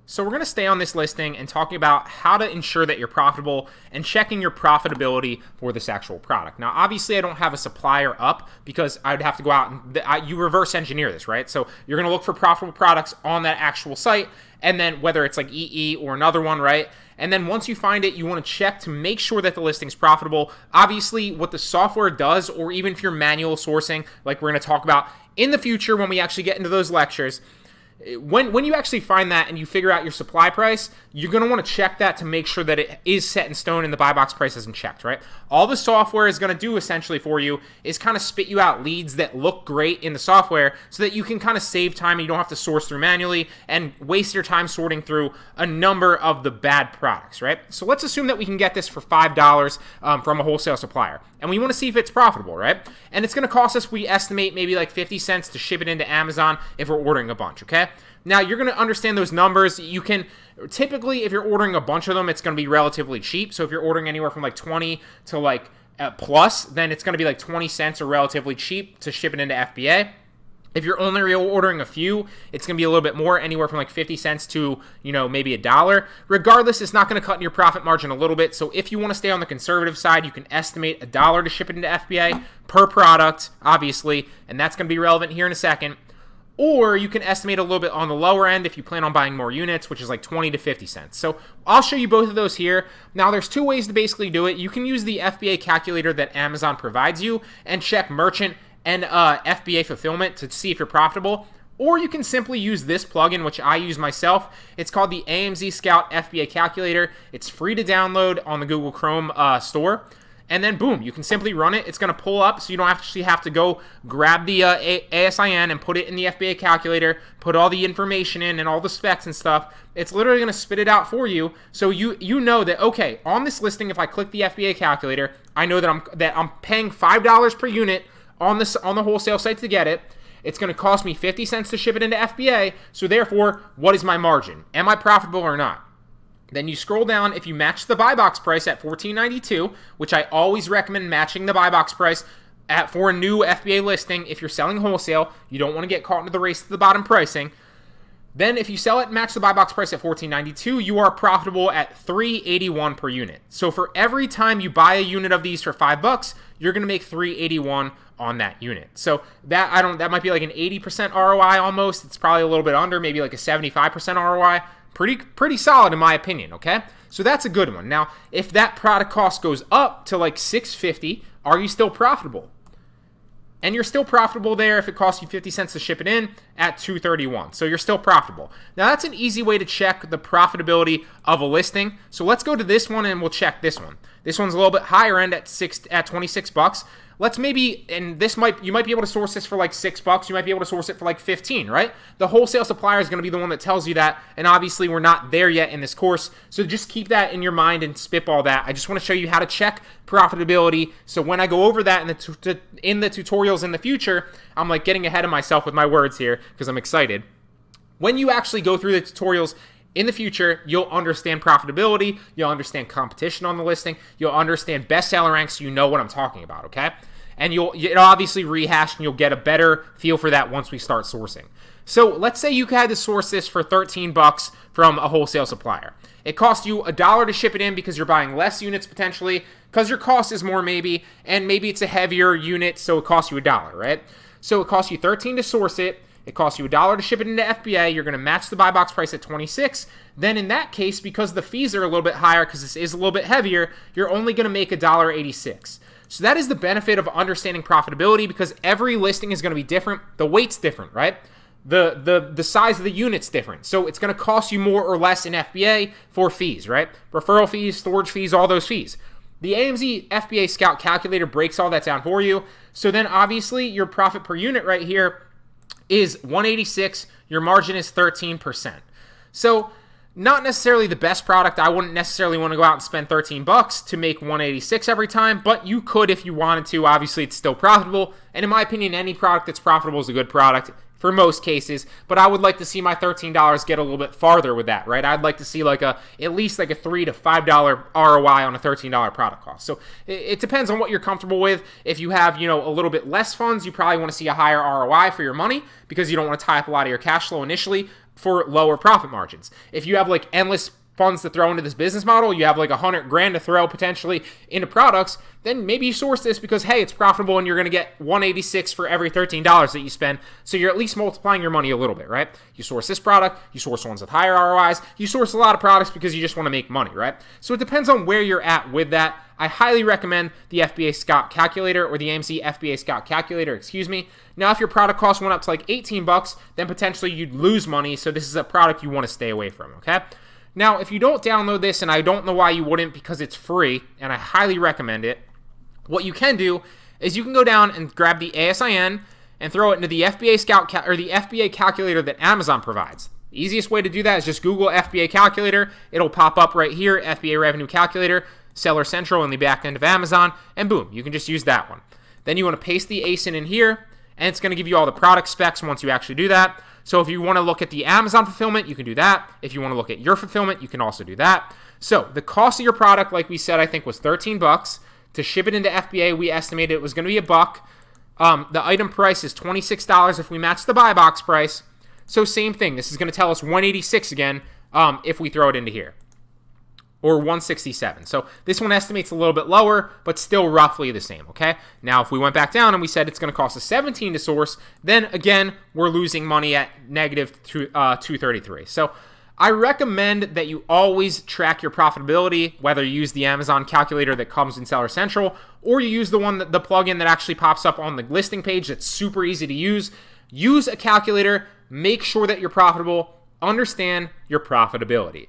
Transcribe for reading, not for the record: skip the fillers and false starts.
So we're going to stay on this listing and talking about how to ensure that you're profitable and checking your profitability for this actual product. Now, obviously, I don't have a supplier up because I'd have to go out and you reverse engineer this, right? So you're going to look for profitable products on that actual site, and then whether it's like EE or another one, right? And then once you find it, you want to check to make sure that the listing's profitable. Obviously, what the software does, or even if you're manual sourcing, like we're going to talk about in the future when we actually get into those lectures, when you actually find that and you figure out your supply price, you're going to want to check that to make sure that it is set in stone and the buy box price isn't checked, right? All the software is going to do essentially for you is kind of spit you out leads that look great in the software so that you can kind of save time and you don't have to source through manually and waste your time sorting through a number of the bad products, right? So let's assume that we can get this for $5 from a wholesale supplier, and we want to see if it's profitable, right? And it's going to cost us, we estimate, maybe like 50 cents to ship it into Amazon if we're ordering a bunch, okay? Now, you're going to understand those numbers. You can typically, if you're ordering a bunch of them, it's going to be relatively cheap. So if you're ordering anywhere from like 20 to like plus, then it's going to be like 20 cents or relatively cheap to ship it into FBA. If you're only ordering a few, it's going to be a little bit more, anywhere from like 50 cents to, maybe $1. Regardless, it's not going to cut in your profit margin a little bit. So if you want to stay on the conservative side, you can estimate $1 to ship it into FBA per product, obviously, and that's going to be relevant here in a second. Or you can estimate a little bit on the lower end if you plan on buying more units, which is like 20 to 50 cents. So I'll show you both of those here. Now, there's two ways to basically do it. You can use the FBA calculator that Amazon provides you and check merchant and FBA fulfillment to see if you're profitable. Or you can simply use this plugin, which I use myself. It's called the AMZ Scout FBA Calculator. It's free to download on the Google Chrome store. And then, boom, you can simply run it. It's going to pull up, so you don't actually have to go grab the ASIN and put it in the FBA calculator, put all the information in and all the specs and stuff. It's literally going to spit it out for you, so you know that, okay, on this listing, if I click the FBA calculator, I know that I'm paying $5 per unit on the wholesale site to get it. It's going to cost me 50 cents to ship it into FBA, so therefore, what is my margin? Am I profitable or not? Then you scroll down. If you match the buy box price at $14.92, which I always recommend matching the buy box price for a new FBA listing. If you're selling wholesale, you don't want to get caught into the race to the bottom pricing. Then if you sell it, match the buy box price at $14.92, you are profitable at $3.81 per unit. So for every time you buy a unit of these for $5, you're going to make $3.81 on that unit. So that might be like an 80% ROI almost. It's probably a little bit under, maybe like a 75% ROI. Pretty solid in my opinion, okay? So that's a good one. Now, if that product cost goes up to like $6.50, are you still profitable? And you're still profitable there if it costs you 50 cents to ship it in at $2.31. So you're still profitable. Now, that's an easy way to check the profitability of a listing. So let's go to this one and we'll check this one. This one's a little bit higher end at $26. Let's maybe, and you might be able to source this for like $6. You might be able to source it for like 15, right? The wholesale supplier is going to be the one that tells you that, and obviously we're not there yet in this course, so just keep that in your mind and spitball that. I just want to show you how to check profitability, so when I go over that in the tutorials in the future, I'm like getting ahead of myself with my words here because I'm excited. When you actually go through the tutorials in the future, you'll understand profitability, you'll understand competition on the listing, you'll understand bestseller ranks, so you know what I'm talking about, okay? And it'll obviously rehash and you'll get a better feel for that once we start sourcing. So let's say you had to source this for $13 from a wholesale supplier. It costs you $1 to ship it in because you're buying less units potentially, because your cost is more maybe, and maybe it's a heavier unit, so it costs you $1, right? So it costs you $13 to source it. It costs you $1 to ship it into FBA. You're going to match the buy box price at $26. Then in that case, because the fees are a little bit higher, because this is a little bit heavier, you're only going to make $1.86. So that is the benefit of understanding profitability, because every listing is going to be different. The weight's different, right? The size of the unit's different. So it's going to cost you more or less in FBA for fees, right? Referral fees, storage fees, all those fees. The AMZ FBA Scout Calculator breaks all that down for you. So then obviously your profit per unit right here is $186. Your margin is 13%. So not necessarily the best product. I wouldn't necessarily want to go out and spend $13 to make $186 every time, but you could if you wanted to. Obviously, it's still profitable. And in my opinion, any product that's profitable is a good product. for most cases, but I would like to see my $13 get a little bit farther with that, right? I'd like to see at least like a $3 to $5 ROI on a $13 product cost. So it depends on what you're comfortable with. If you have, a little bit less funds, you probably want to see a higher ROI for your money because you don't want to tie up a lot of your cash flow initially for lower profit margins. If you have like endless funds to throw into this business model, you have like $100,000 to throw potentially into products, then maybe you source this because, hey, it's profitable and you're going to get $186 for every $13 that you spend. So you're at least multiplying your money a little bit, right? You source this product, you source ones with higher ROIs, you source a lot of products because you just want to make money, right? So it depends on where you're at with that. I highly recommend the FBA Scout calculator or the AMC FBA Scout calculator, Now, if your product cost went up to like $18, then potentially you'd lose money. So this is a product you want to stay away from, okay? Now, if you don't download this, and I don't know why you wouldn't because it's free, and I highly recommend it, what you can do is you can go down and grab the ASIN and throw it into the FBA Scout or the FBA calculator that Amazon provides. The easiest way to do that is just Google FBA calculator. It'll pop up right here, FBA revenue calculator, Seller Central in the back end of Amazon, and boom, you can just use that one. Then you want to paste the ASIN in here, and it's going to give you all the product specs once you actually do that. So if you want to look at the Amazon fulfillment, you can do that. If you want to look at your fulfillment, you can also do that. So the cost of your product, like we said, I think was $13. To ship it into FBA, we estimated it was going to be $1. The item price is $26 if we match the buy box price. So same thing. This is going to tell us $186 again if we throw it into here. Or $167. So this one estimates a little bit lower, but still roughly the same, okay? Now, if we went back down and we said it's going to cost us $17 to source, then again, we're losing money at negative $233. So I recommend that you always track your profitability, whether you use the Amazon calculator that comes in Seller Central, or you use the plugin that actually pops up on the listing page that's super easy to use. Use a calculator, make sure that you're profitable, understand your profitability.